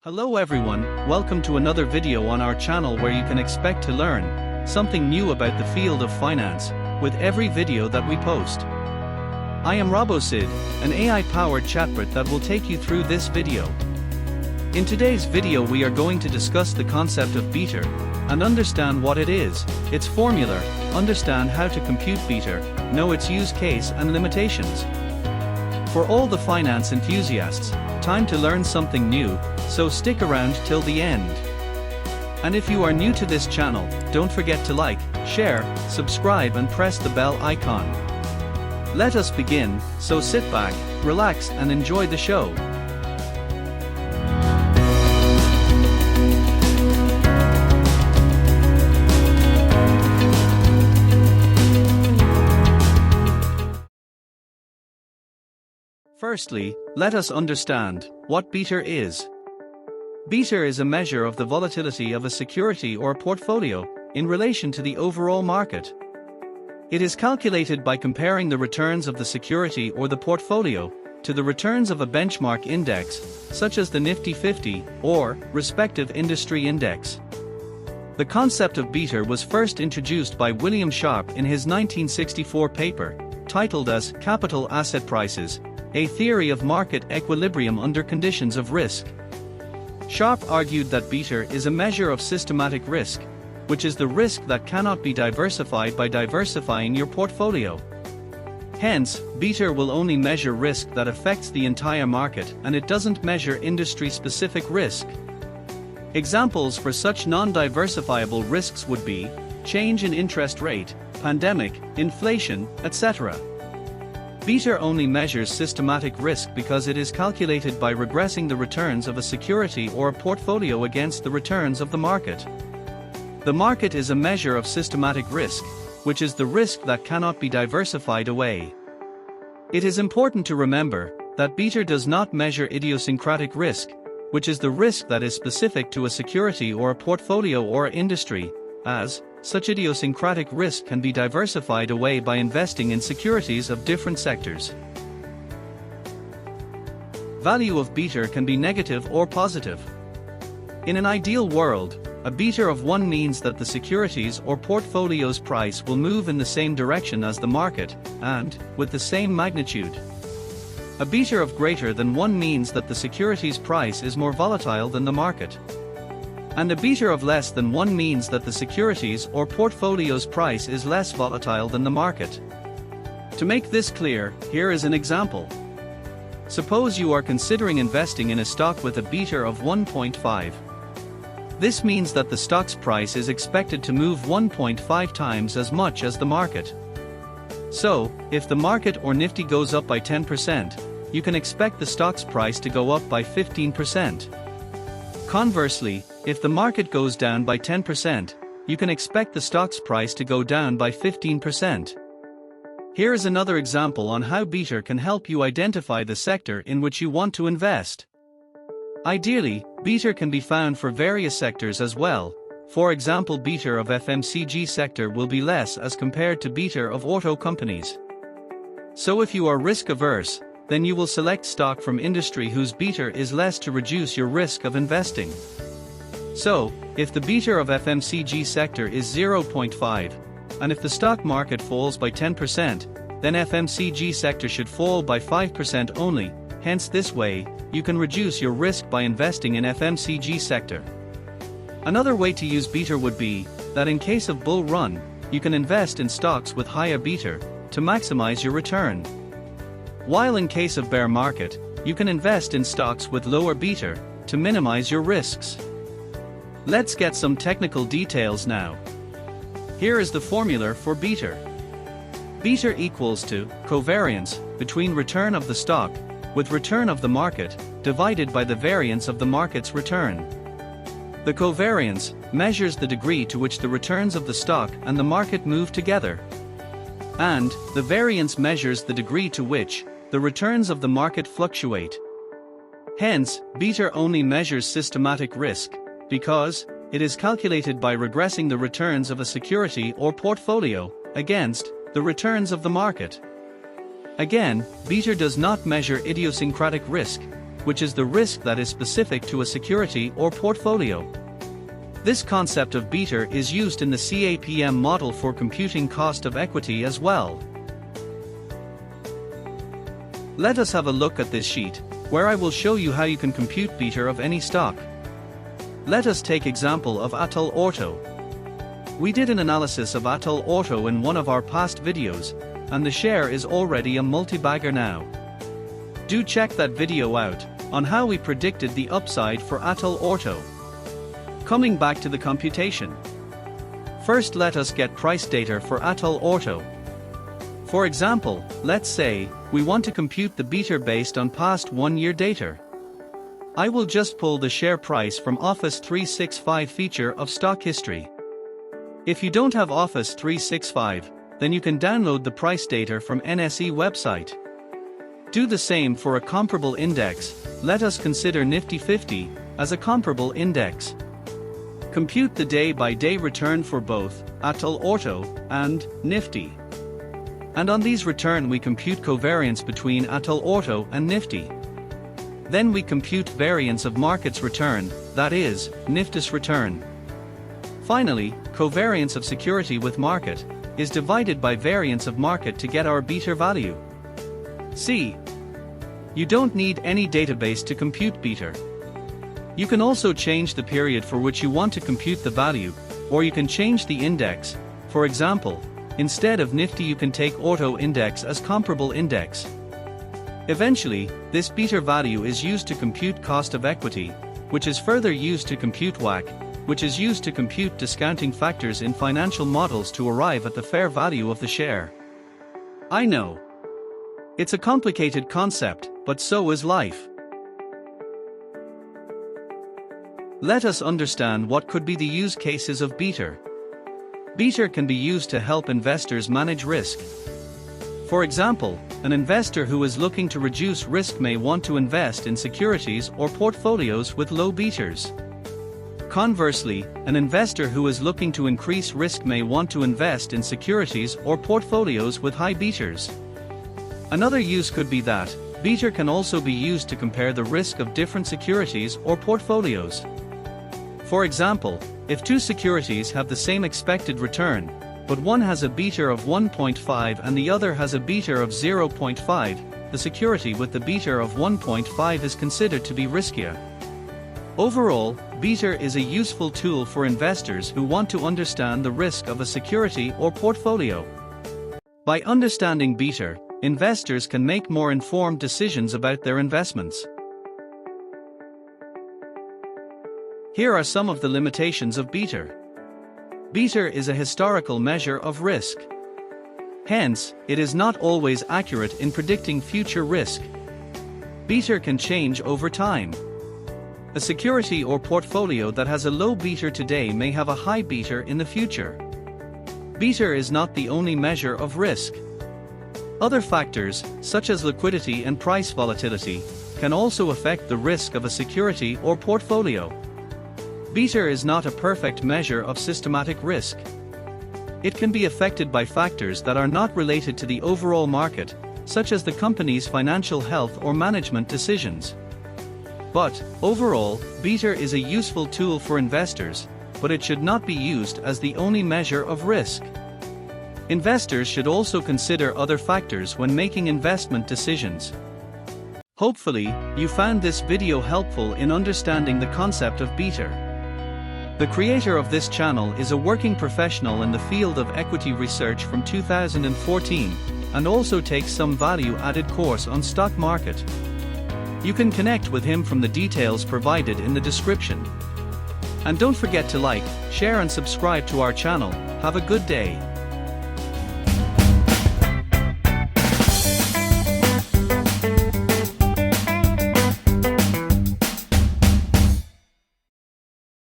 Hello everyone, welcome to another video on our channel where you can expect to learn something new about the field of finance with every video that we post. I am RoboSid, an AI-powered chatbot that will take you through this video. In today's video we are going to discuss the concept of beta and understand what it is, its formula, understand how to compute beta, know its use case and limitations. For all the finance enthusiasts, time to learn something new, so stick around till the end. And if you are new to this channel, don't forget to like, share, subscribe and press the bell icon. Let us begin, so sit back, relax and enjoy the show. Firstly, let us understand what beta is. Beta is a measure of the volatility of a security or a portfolio in relation to the overall market. It is calculated by comparing the returns of the security or the portfolio to the returns of a benchmark index, such as the Nifty 50 or respective industry index. The concept of beta was first introduced by William Sharpe in his 1964 paper, titled as Capital Asset Prices, a Theory of Market Equilibrium Under Conditions of Risk. Sharpe argued that beta is a measure of systematic risk, which is the risk that cannot be diversified by diversifying your portfolio. Hence, beta will only measure risk that affects the entire market and it doesn't measure industry-specific risk. Examples for such non-diversifiable risks would be change in interest rate, pandemic, inflation, etc. Beta only measures systematic risk because it is calculated by regressing the returns of a security or a portfolio against the returns of the market. The market is a measure of systematic risk, which is the risk that cannot be diversified away. It is important to remember that beta does not measure idiosyncratic risk, which is the risk that is specific to a security or a portfolio or industry, as such idiosyncratic risk can be diversified away by investing in securities of different sectors. Value of beta can be negative or positive. In an ideal world, a beta of 1 means that the securities or portfolio's price will move in the same direction as the market, and with the same magnitude. A beta of greater than 1 means that the security's price is more volatile than the market. And a beta of less than 1 means that the securities or portfolio's price is less volatile than the market. To make this clear, here is an example. Suppose you are considering investing in a stock with a beta of 1.5. This means that the stock's price is expected to move 1.5 times as much as the market. So, if the market or Nifty goes up by 10%, you can expect the stock's price to go up by 15%. Conversely, if the market goes down by 10%, you can expect the stock's price to go down by 15%. Here is another example on how beta can help you identify the sector in which you want to invest. Ideally, beta can be found for various sectors as well. For example, beta of FMCG sector will be less as compared to beta of auto companies. So if you are risk averse, then you will select stock from industry whose beta is less to reduce your risk of investing. So, if the beta of FMCG sector is 0.5, and if the stock market falls by 10%, then FMCG sector should fall by 5% only, hence this way, you can reduce your risk by investing in FMCG sector. Another way to use beta would be, that in case of bull run, you can invest in stocks with higher beta, to maximize your return. While in case of bear market, you can invest in stocks with lower beta, to minimize your risks. Let's get some technical details now. Here is the formula for beta. Beta equals to covariance between return of the stock with return of the market divided by the variance of the market's return. The covariance measures the degree to which the returns of the stock and the market move together. And the variance measures the degree to which the returns of the market fluctuate. Hence, beta only measures systematic risk, because it is calculated by regressing the returns of a security or portfolio against the returns of the market. Again, beta does not measure idiosyncratic risk, which is the risk that is specific to a security or portfolio. This concept of beta is used in the CAPM model for computing cost of equity as well. Let us have a look at this sheet, where I will show you how you can compute beta of any stock. Let us take example of Atul Auto. We did an analysis of Atul Auto in one of our past videos, and the share is already a multi-bagger now. Do check that video out, on how we predicted the upside for Atul Auto. Coming back to the computation. First let us get price data for Atul Auto. For example, let's say, we want to compute the beta based on past 1 year data. I will just pull the share price from Office 365 feature of stock history. If you don't have Office 365, then you can download the price data from NSE website. Do the same for a comparable index. Let us consider Nifty 50 as a comparable index. Compute the day-by-day return for both Atul Auto and Nifty. And on these return we compute covariance between Atul Auto and Nifty. Then we compute variance of market's return, that is, Nifty's return. Finally, covariance of security with market is divided by variance of market to get our beta value. See, you don't need any database to compute beta. You can also change the period for which you want to compute the value, or you can change the index. For example, instead of Nifty you can take Auto Index as comparable index. Eventually, this beta value is used to compute cost of equity, which is further used to compute WACC, which is used to compute discounting factors in financial models to arrive at the fair value of the share. I know. It's a complicated concept, but so is life. Let us understand what could be the use cases of beta. Beta can be used to help investors manage risk. For example, an investor who is looking to reduce risk may want to invest in securities or portfolios with low betas. Conversely, an investor who is looking to increase risk may want to invest in securities or portfolios with high betas. Another use could be that beta can also be used to compare the risk of different securities or portfolios. For example, if two securities have the same expected return, but one has a beta of 1.5 and the other has a beta of 0.5, the security with the beta of 1.5 is considered to be riskier. Overall, beta is a useful tool for investors who want to understand the risk of a security or portfolio. By understanding beta, investors can make more informed decisions about their investments. Here are some of the limitations of beta. Beta is a historical measure of risk. Hence, it is not always accurate in predicting future risk. Beta can change over time. A security or portfolio that has a low beta today may have a high beta in the future. Beta is not the only measure of risk. Other factors, such as liquidity and price volatility, can also affect the risk of a security or portfolio. Beta is not a perfect measure of systematic risk. It can be affected by factors that are not related to the overall market, such as the company's financial health or management decisions. But, overall, beta is a useful tool for investors, but it should not be used as the only measure of risk. Investors should also consider other factors when making investment decisions. Hopefully, you found this video helpful in understanding the concept of beta. The creator of this channel is a working professional in the field of equity research from 2014, and also takes some value-added course on stock market. You can connect with him from the details provided in the description. And don't forget to like, share and subscribe to our channel. Have a good day.